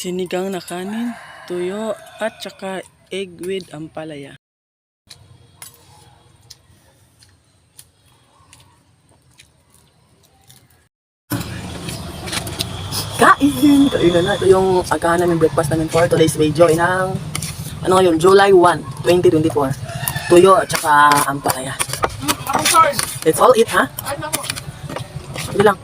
Sinigang na kanin, tuyo, at saka egg with ampalaya. Kain na. Ito yung agahan namin breakfast namin for today's video. Inang, ano ngayon, July 1, 2024. Tuyo at saka ampalaya. Let's all eat, ha? Hindi lang.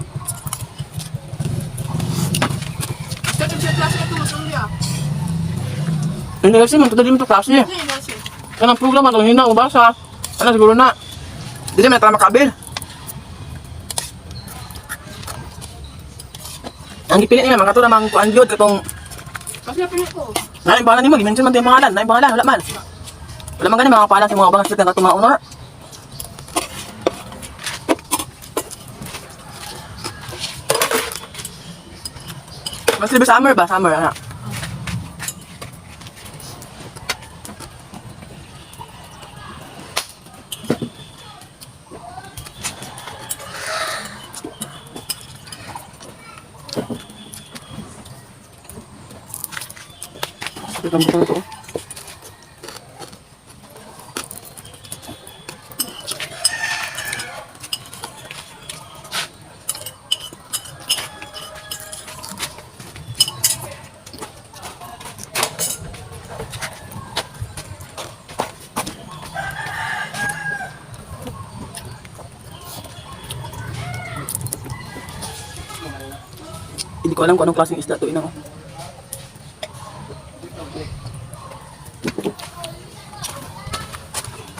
Hindi kasi, magtadali mo ito klase. Kanang program, ang hina, ubasa. Ano, siguro na. Hindi may tama makabil. Ang ipili nila, mga ito namang kuan yun, katong... Kasi napili ko. Nain pangalan mo, i-mention man ito yung pangalan. Nain pangalan, wala man. Wala man ganun, mga pangalan sa mga ubang street na ito mga honor. Mas libre summer ba? Summer, anak. Ito ang ito. Hindi ko alam kung anong klaseng isda ito, ina ko.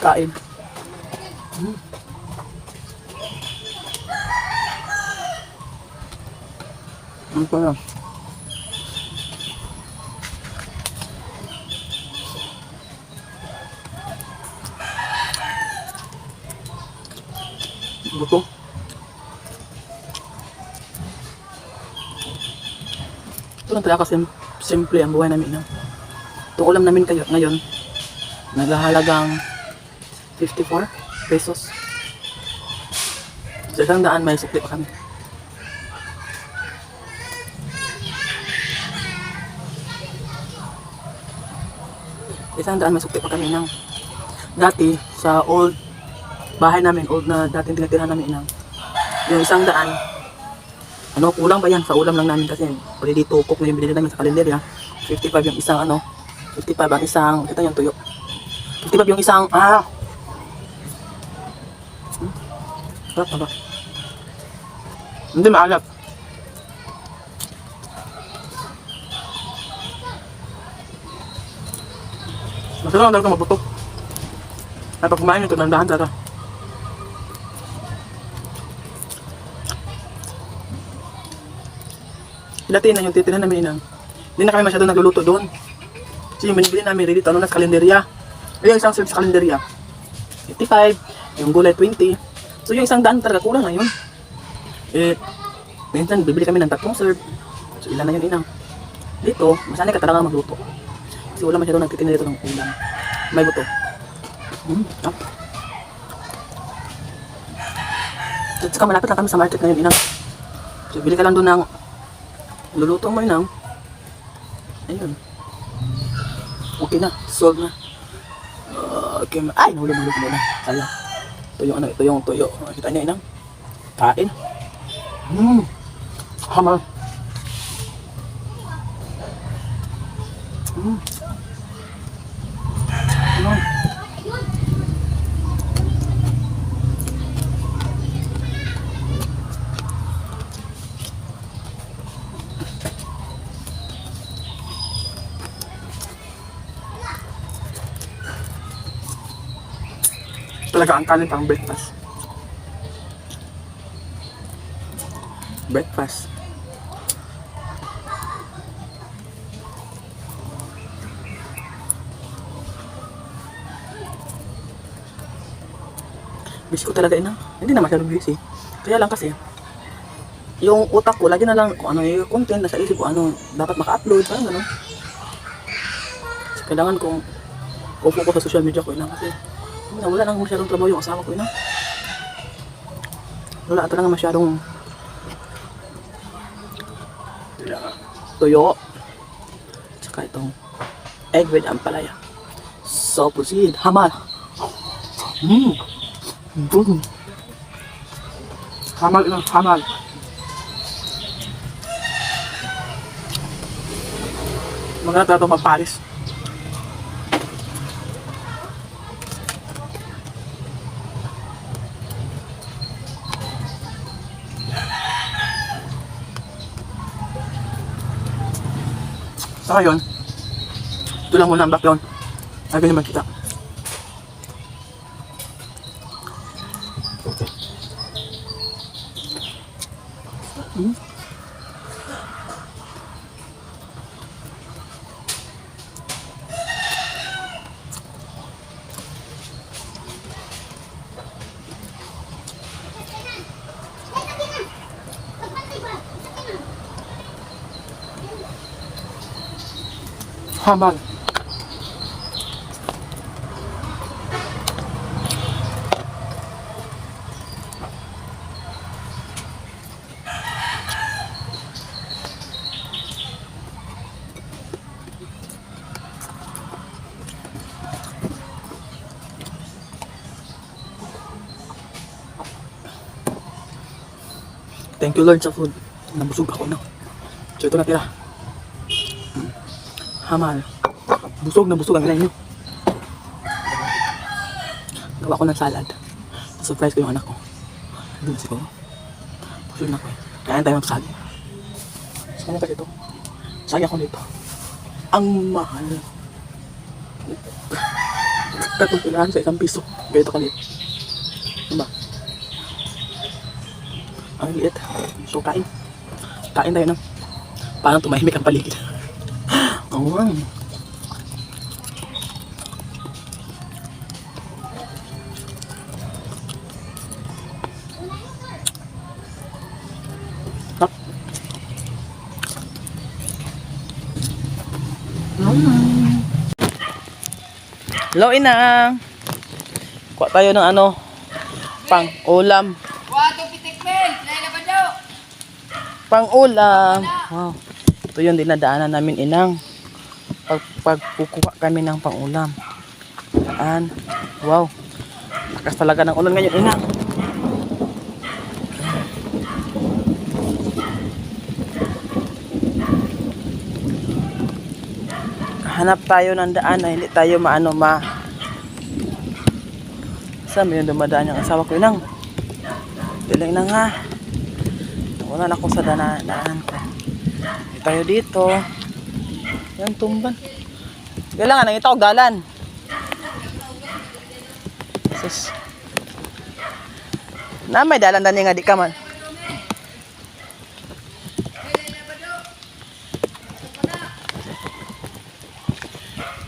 Kain. Ano pa yan? Buto. Ito lang talaga simple ang buhay namin. Itong ulam namin kayo ngayon, naghahalagang 54 pesos. Sa isang daan may sukli pa kami. Isang daan may sukli pa kami ng dati sa old bahay namin, old na dating tinatira namin inang. Yung isang daan, ano, kulang ba yan sa ulam lang namin kasi pwede dito cook na yung binili namin sa kalendarya. 55 yung isang ano, 55 ang isang, ito yung tuyo. 55 yung isang, sarap na ba? Hindi maalat. Masarap lang talaga magbutok. At pag kumain ito, nandahan talaga. Dati na yung titirahan namin inang. Hindi na kami masyado nagluluto doon. Kasi yung binibili namin, ready to ano na sa kalendarya. Yung isang serve sa kalendarya 55, yung gulay 20. So yung isang daan talaga kulang na yun. Minsan bibili kami ng 3 serve. So ilan na yun inang. Dito, masanay ka talaga magluto. Kasi wala masyado nagtitinda dito ng ulam. May buto. At saka malapit lang kami sa market ngayon inang. So bili ka lang doon ng luluto mo inang. Ayun. Okay na, solve na. Okay, ay, nahulog mo na. Ala. Ito yung ano, ito yung tuyo. Kita niya inang. Kain. Hamal. Talaga ang kanin pang breakfast. Breakfast. Busy ko talaga ina. Hindi na masyadong busy. Kaya lang kasi, yung utak ko, lagi na lang kung ano yung content na sa isip ko, ano dapat maka-upload, parang gano'n. Kailangan kong focus sa social media ko ina kasi wala nang masyadong trabaho yung asawa ko ina. Wala talaga masyadong tuyo. Saka itong egg with ampalaya. So, proceed. Hamal. Mmm. Hamal ina, hamal. Maganda ito mag-Paris. So ngayon, ito lang muna ang background. Ay, ganyan makita. Hamal. Thank you Lord sa food. Nabusog ako na. So ito natira. Hamal. Busog na busog ang inay niyo. Gawa ko ng salad. Surprise ko yung anak ko. Doon siguro. Busog na ko eh. Kaya tayo magsagi. So ano ito? Sagi ako dito. Ang mahal. 3 pilahan sa 1 piso. Ganito kalit. Diba? Ang liit. So kain. Kain tayo ng parang tumahimik ang paligid. Oo. Hello, Inang. Kuha tayo ng ano, pang ulam. Wato pitikmen! Laila ba daw? Pang ulam. Wow. Ito yung dinadaanan namin, Inang. Pagkukuha kami ng pang ulam. Saan? Wow. Lakas talaga ng ulan ngayon, Inang. Hanap tayo ng daan na hindi tayo saan mo yung dumadaan yung asawa ko, Inang? Dilang, Inang, ha? Wala na ako sa daan ko. Hindi tayo dito. Yan, tumban. Kailangan, nangita ko dalan. Sus. Na, may dalan nga di ka man.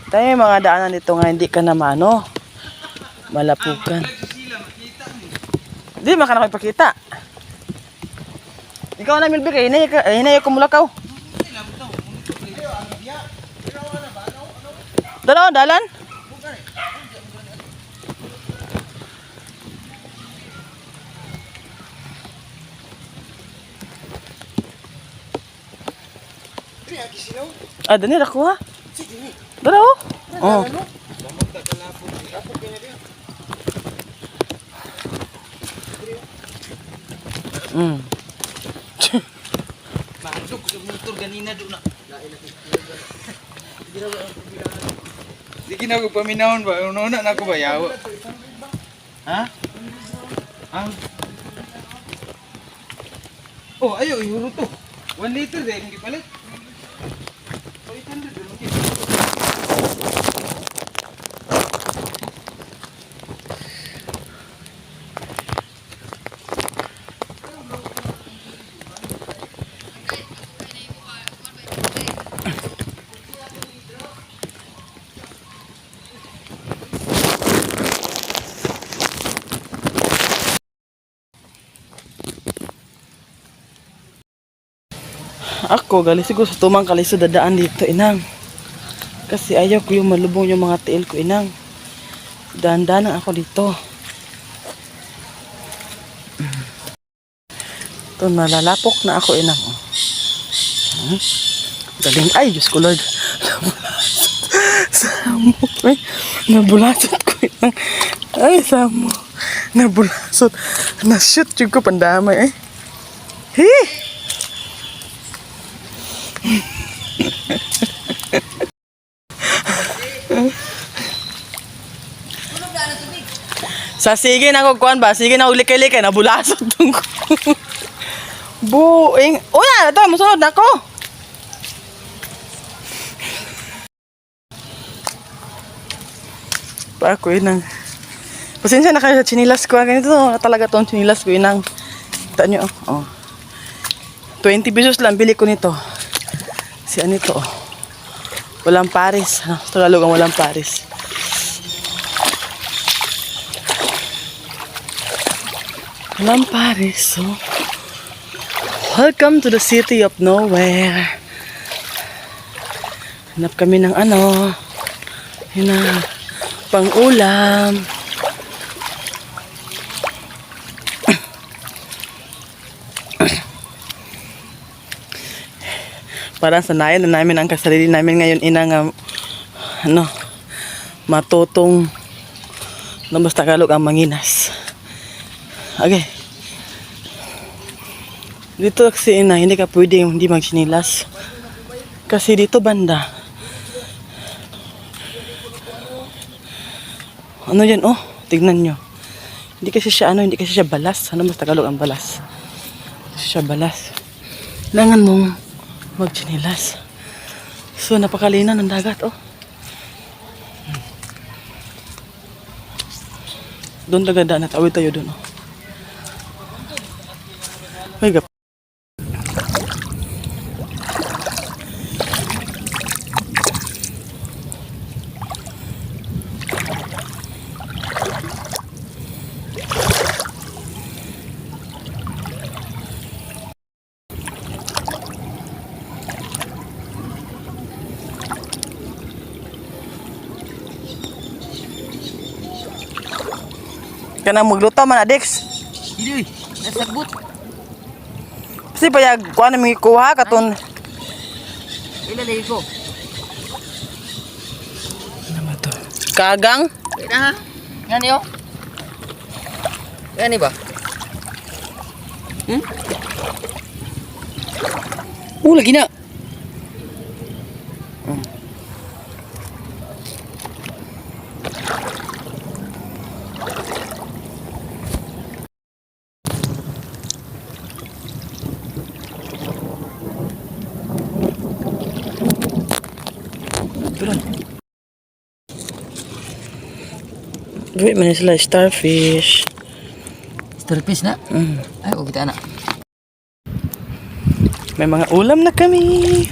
Tayo yung mga daanan dito nga hindi ka na malapukan. Hindi maka na ipakita. Ikaw na Milby kay hinay ko mulakaw. Dalan. Ah, dani ako ha. Dara oh. Oh. Masuk sa motor ganina doon na. Di ko paminahon ba? Una na ako ba yawa? Ha? Ang Oh, ayo ihuro to. 1 liter deh ang gipalit. 800 dulu. Ako, gali siguro sa tumang kaliso dadaan dito, Inang. Kasi ayaw ko yung malubong yung mga tiil ko, Inang. Dahan-dahan ako dito. Ito, nalalapok na ako, Inang. Galing. Ay, Diyos ko, Lord. Samo. Ay, nabulasot ko inang. Ay, samo. Nabulasot. Na-shoot yung ko pandamay eh. Hee! Sa sige na ko kuan ba? Sige na og likay-likay nabulasot tong ko. Buing. Uy, ito musunod nako. Pa ko inang. Pasensya na kayo sa chinilas ko. Ganito talaga tong chinilas ko inang. Kita nyo oh. 20 pesos lang bili ko nito. Si anito oh. Walang pares. Ano, Tagalog ang walang pares. Walang pares oh. Welcome to the city of nowhere. Hanap kami ng ano. Yun na. Pang-ulam. Parang sanayan na namin ang kasarili namin ngayon inang ano, matutong na mas Tagalog ang manginas. Okay. Dito kasi ina, hindi ka pwedeng hindi magsinilas. Kasi dito banda. Ano yan oh? Tignan nyo. Hindi kasi siya balas. Ano mas Tagalog ang balas? Hindi siya balas. Kailangan mong magsinilas. So napakalina ng dagat oh. Doon tagada na tawid tayo doon oh. May gap. Kana magluto man Adex. Hindi, nasagbot. Kasi payag kuan mi kuha katon. Ilalagay ko. Ano ba to? Kagang? Wait na ha. Yan yun. Yan ba? Lagi na. Wait, man sila starfish. Starfish na? Ay, kita na. May mga ulam na kami.